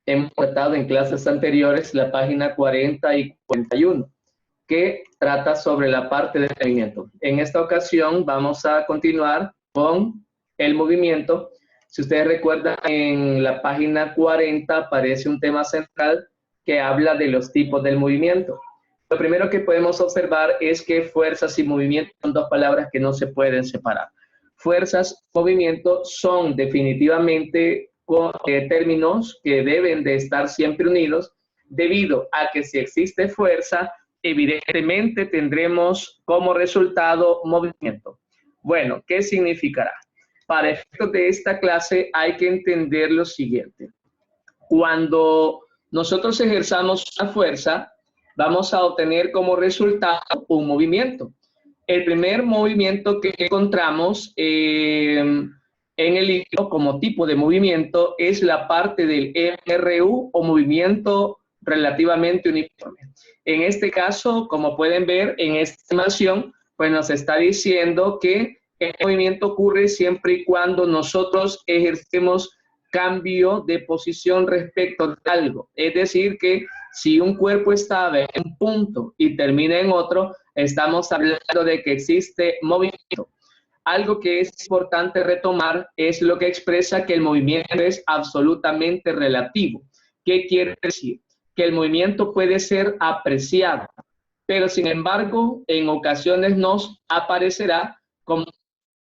hemos tratado en clases anteriores la página 40 y 41, que trata sobre la parte del movimiento. En esta ocasión vamos a continuar con el movimiento. Si ustedes recuerdan, en la página 40 aparece un tema central que habla de los tipos del movimiento. Lo primero que podemos observar es que fuerzas y movimiento son dos palabras que no se pueden separar. Fuerzas y movimiento son definitivamente términos que deben de estar siempre unidos, debido a que si existe fuerza, evidentemente tendremos como resultado movimiento. Bueno, ¿qué significará? Para efectos de esta clase hay que entender lo siguiente. Cuando nosotros ejerzamos una fuerza, vamos a obtener como resultado un movimiento. El primer movimiento que encontramos en el libro como tipo de movimiento es la parte del MRU o movimiento relativamente uniforme. En este caso, como pueden ver en esta animación, pues nos está diciendo que el movimiento ocurre siempre y cuando nosotros ejercemos cambio de posición respecto a algo. Es decir, que si un cuerpo estaba en un punto y termina en otro, estamos hablando de que existe movimiento. Algo que es importante retomar es lo que expresa que el movimiento es absolutamente relativo. ¿Qué quiere decir? Que el movimiento puede ser apreciado, pero sin embargo, en ocasiones nos aparecerá como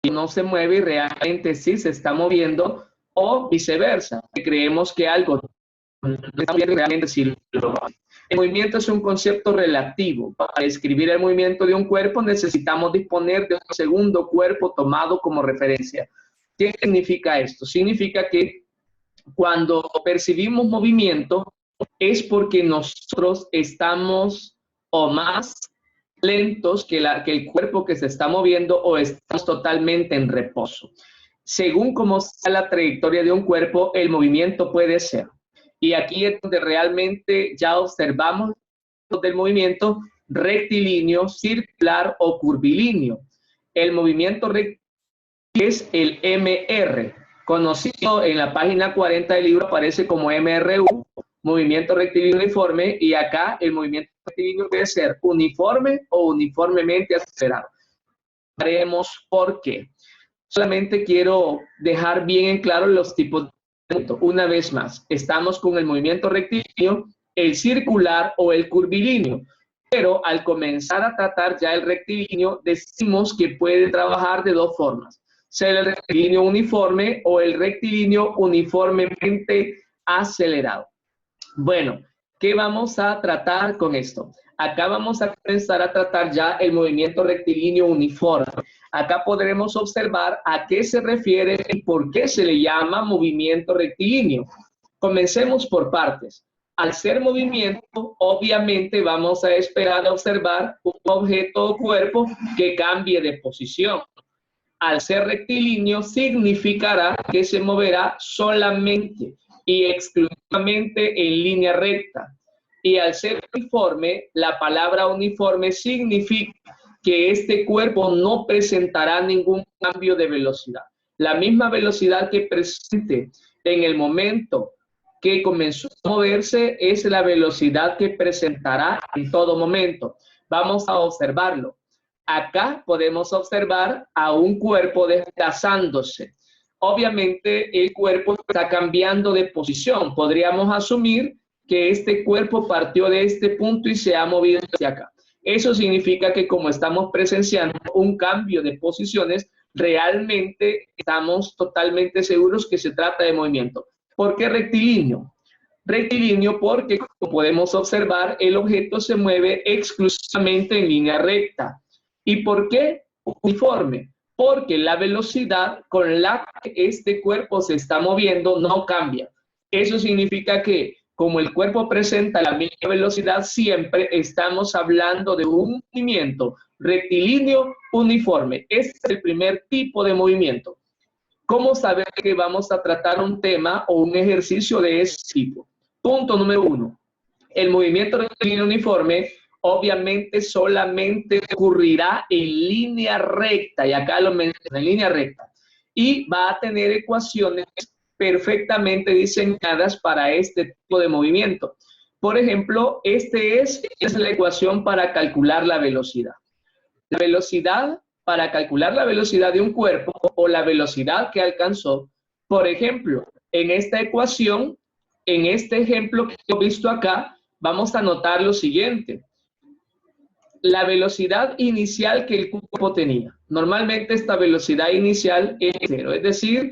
que no se mueve y realmente sí se está moviendo, o viceversa, que creemos que algo no está bien, realmente sí lo va. El movimiento es un concepto relativo. Para describir el movimiento de un cuerpo necesitamos disponer de un segundo cuerpo tomado como referencia. ¿Qué significa esto? Significa que cuando percibimos movimiento es porque nosotros estamos o más lentos que el cuerpo que se está moviendo, o estamos totalmente en reposo. Según cómo sea la trayectoria de un cuerpo, el movimiento puede ser. Y aquí es donde realmente ya observamos del movimiento rectilíneo, circular o curvilíneo. El movimiento rectilíneo es el MR, conocido en la página 40 del libro, aparece como MRU, movimiento rectilíneo uniforme, y acá el movimiento rectilíneo puede ser uniforme o uniformemente acelerado. Veremos por qué. Solamente quiero dejar bien en claro los tipos de movimiento. Una vez más, estamos con el movimiento rectilíneo, el circular o el curvilíneo. Pero al comenzar a tratar ya el rectilíneo, decimos que puede trabajar de dos formas: ser el rectilíneo uniforme o el rectilíneo uniformemente acelerado. Bueno, ¿qué vamos a tratar con esto? Acá vamos a comenzar a tratar ya el movimiento rectilíneo uniforme. Acá podremos observar a qué se refiere y por qué se le llama movimiento rectilíneo. Comencemos por partes. Al ser movimiento, obviamente vamos a esperar a observar un objeto o cuerpo que cambie de posición. Al ser rectilíneo, significará que se moverá solamente y exclusivamente en línea recta. Y al ser uniforme, la palabra uniforme significa que este cuerpo no presentará ningún cambio de velocidad. La misma velocidad que presente en el momento que comenzó a moverse es la velocidad que presentará en todo momento. Vamos a observarlo. Acá podemos observar a un cuerpo desplazándose. Obviamente el cuerpo está cambiando de posición. Podríamos asumir que este cuerpo partió de este punto y se ha movido hacia acá. Eso significa que como estamos presenciando un cambio de posiciones, realmente estamos totalmente seguros que se trata de movimiento. ¿Por qué rectilíneo? Rectilíneo porque, como podemos observar, el objeto se mueve exclusivamente en línea recta. ¿Y por qué uniforme? Porque la velocidad con la que este cuerpo se está moviendo no cambia. Eso significa que, como el cuerpo presenta la misma velocidad, siempre estamos hablando de un movimiento rectilíneo uniforme. Este es el primer tipo de movimiento. ¿Cómo saber que vamos a tratar un tema o un ejercicio de ese tipo? Punto número 1. El movimiento rectilíneo uniforme obviamente solamente ocurrirá en línea recta, y acá lo menciono, en línea recta, y va a tener ecuaciones perfectamente diseñadas para este tipo de movimiento. Por ejemplo, esta es la ecuación para calcular la velocidad. La velocidad, para calcular la velocidad de un cuerpo o la velocidad que alcanzó, por ejemplo, en esta ecuación, en este ejemplo que hemos visto acá, vamos a notar lo siguiente. La velocidad inicial que el cuerpo tenía. Normalmente esta velocidad inicial es cero, es decir,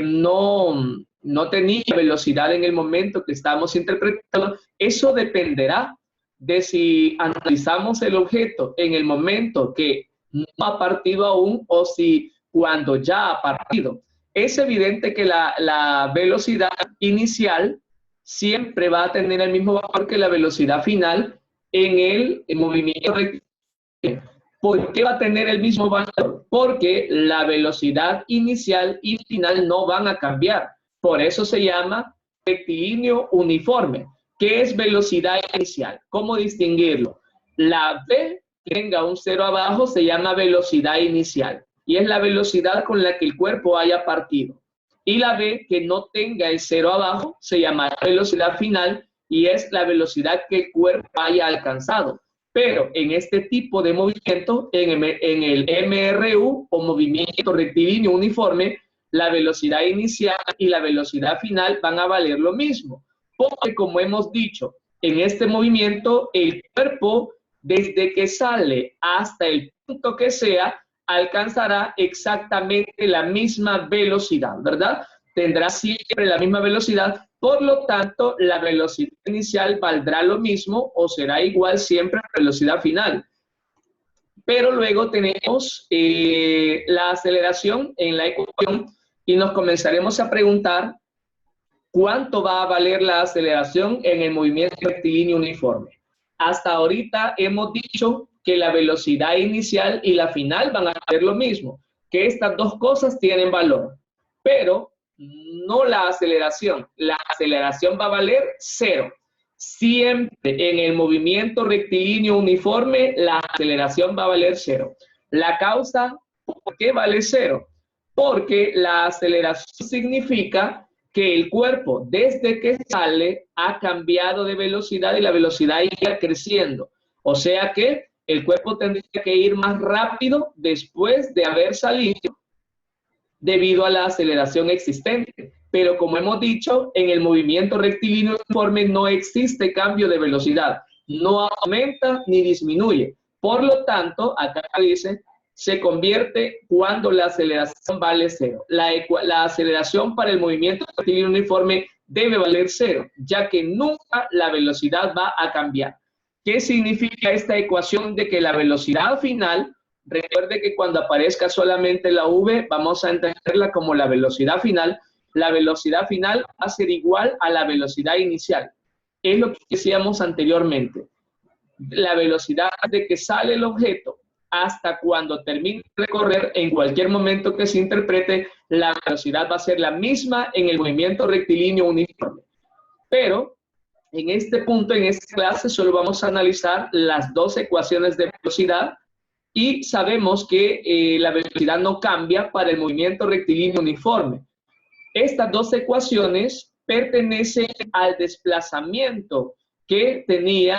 no tenía velocidad en el momento que estamos interpretando. Eso dependerá de si analizamos el objeto en el momento que no ha partido aún o si cuando ya ha partido. Es evidente que la velocidad inicial siempre va a tener el mismo valor que la velocidad final en el movimiento rectilíneo. ¿Por qué va a tener el mismo valor? Porque la velocidad inicial y final no van a cambiar. Por eso se llama rectilíneo uniforme. ¿Qué es velocidad inicial? ¿Cómo distinguirlo? La V que tenga un cero abajo se llama velocidad inicial y es la velocidad con la que el cuerpo haya partido. Y la V que no tenga el cero abajo se llama velocidad final y es la velocidad que el cuerpo haya alcanzado. Pero en este tipo de movimiento, en el MRU o movimiento rectilíneo uniforme, la velocidad inicial y la velocidad final van a valer lo mismo. Porque como hemos dicho, en este movimiento el cuerpo desde que sale hasta el punto que sea, alcanzará exactamente la misma velocidad, ¿verdad? Tendrá siempre la misma velocidad, por lo tanto, la velocidad inicial valdrá lo mismo o será igual siempre a la velocidad final. Pero luego tenemos la aceleración en la ecuación y nos comenzaremos a preguntar cuánto va a valer la aceleración en el movimiento rectilíneo uniforme. Hasta ahorita hemos dicho que la velocidad inicial y la final van a valer lo mismo, que estas dos cosas tienen valor, pero no la aceleración. La aceleración va a valer cero. Siempre en el movimiento rectilíneo uniforme, la aceleración va a valer cero. La causa, ¿por qué vale cero? Porque la aceleración significa que el cuerpo desde que sale ha cambiado de velocidad y la velocidad irá creciendo. O sea que el cuerpo tendría que ir más rápido después de haber salido debido a la aceleración existente. Pero como hemos dicho, en el movimiento rectilíneo uniforme no existe cambio de velocidad. No aumenta ni disminuye. Por lo tanto, acá dice, se convierte cuando la aceleración vale cero. La aceleración para el movimiento rectilíneo uniforme debe valer cero, ya que nunca la velocidad va a cambiar. ¿Qué significa esta ecuación de que la velocidad final, recuerde que cuando aparezca solamente la V, vamos a entenderla como la velocidad final va a ser igual a la velocidad inicial. Es lo que decíamos anteriormente. La velocidad de que sale el objeto hasta cuando termine de recorrer, en cualquier momento que se interprete, la velocidad va a ser la misma en el movimiento rectilíneo uniforme. Pero en este punto, en esta clase, solo vamos a analizar las dos ecuaciones de velocidad y sabemos que la velocidad no cambia para el movimiento rectilíneo uniforme. Estas dos ecuaciones pertenecen al desplazamiento que tenía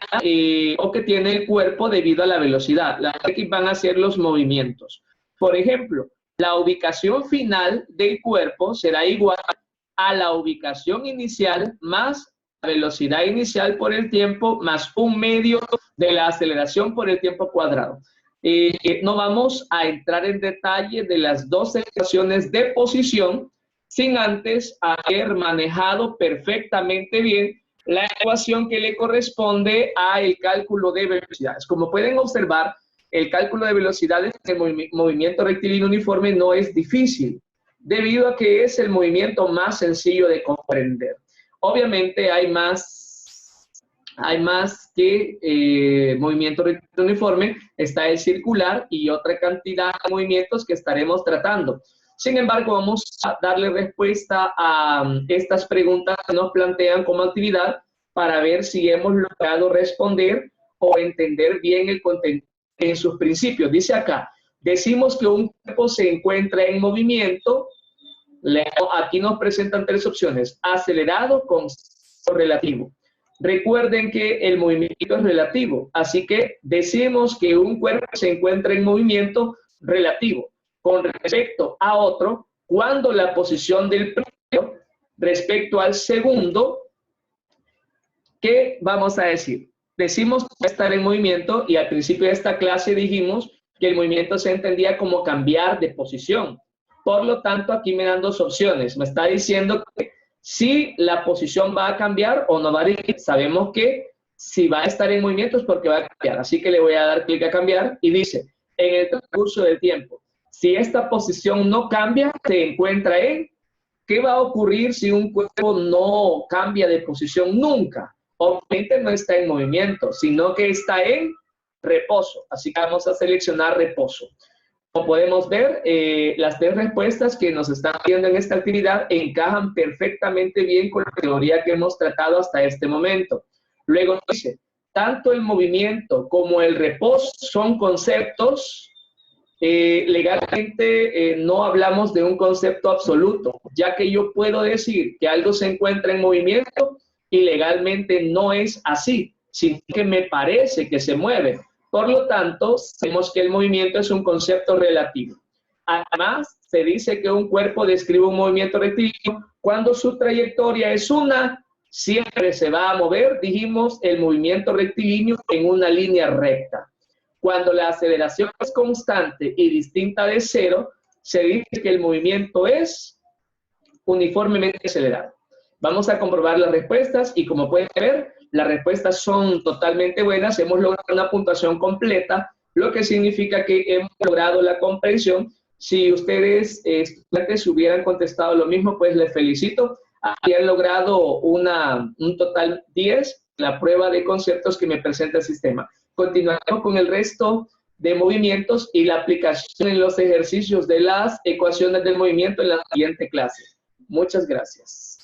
o que tiene el cuerpo debido a la velocidad. Las X van a ser los movimientos. Por ejemplo, la ubicación final del cuerpo será igual a la ubicación inicial más la velocidad inicial por el tiempo más un medio de la aceleración por el tiempo cuadrado. No vamos a entrar en detalle de las dos ecuaciones de posición sin antes haber manejado perfectamente bien la ecuación que le corresponde al cálculo de velocidades. Como pueden observar, el cálculo de velocidades en el movimiento rectilíneo uniforme no es difícil, debido a que es el movimiento más sencillo de comprender. Obviamente hay más que movimiento rectilíneo uniforme, está el circular y otra cantidad de movimientos que estaremos tratando. Sin embargo, vamos a darle respuesta a estas preguntas que nos plantean como actividad para ver si hemos logrado responder o entender bien el contenido en sus principios. Dice acá, decimos que un cuerpo se encuentra en movimiento Aquí nos presentan tres opciones: acelerado, constante, relativo. Recuerden que el movimiento es relativo, así que decimos que un cuerpo se encuentra en movimiento relativo con respecto a otro cuando la posición del primero respecto al segundo, ¿qué vamos a decir? Decimos que va a estar en movimiento, y al principio de esta clase dijimos que el movimiento se entendía como cambiar de posición. Por lo tanto, aquí me dan dos opciones. Me está diciendo que si la posición va a cambiar o no va a ir. Sabemos que si va a estar en movimiento es porque va a cambiar. Así que le voy a dar clic a cambiar y dice, en el transcurso del tiempo, si esta posición no cambia, se encuentra en... ¿Qué va a ocurrir si un cuerpo no cambia de posición nunca? Obviamente no está en movimiento, sino que está en reposo. Así que vamos a seleccionar reposo. Como podemos ver, las tres respuestas que nos están viendo en esta actividad encajan perfectamente bien con la teoría que hemos tratado hasta este momento. Luego dice, tanto el movimiento como el reposo son conceptos, legalmente no hablamos de un concepto absoluto, ya que yo puedo decir que algo se encuentra en movimiento y legalmente no es así, sino que me parece que se mueve. Por lo tanto, sabemos que el movimiento es un concepto relativo. Además, se dice que un cuerpo describe un movimiento rectilíneo cuando su trayectoria es una, siempre se va a mover, dijimos, el movimiento rectilíneo en una línea recta. Cuando la aceleración es constante y distinta de cero, se dice que el movimiento es uniformemente acelerado. Vamos a comprobar las respuestas y, como pueden ver, las respuestas son totalmente buenas. Hemos logrado una puntuación completa, lo que significa que hemos logrado la comprensión. Si ustedes, estudiantes, hubieran contestado lo mismo, pues les felicito. Aquí han logrado un total 10, la prueba de conceptos que me presenta el sistema. Continuaremos con el resto de movimientos y la aplicación en los ejercicios de las ecuaciones del movimiento en la siguiente clase. Muchas gracias.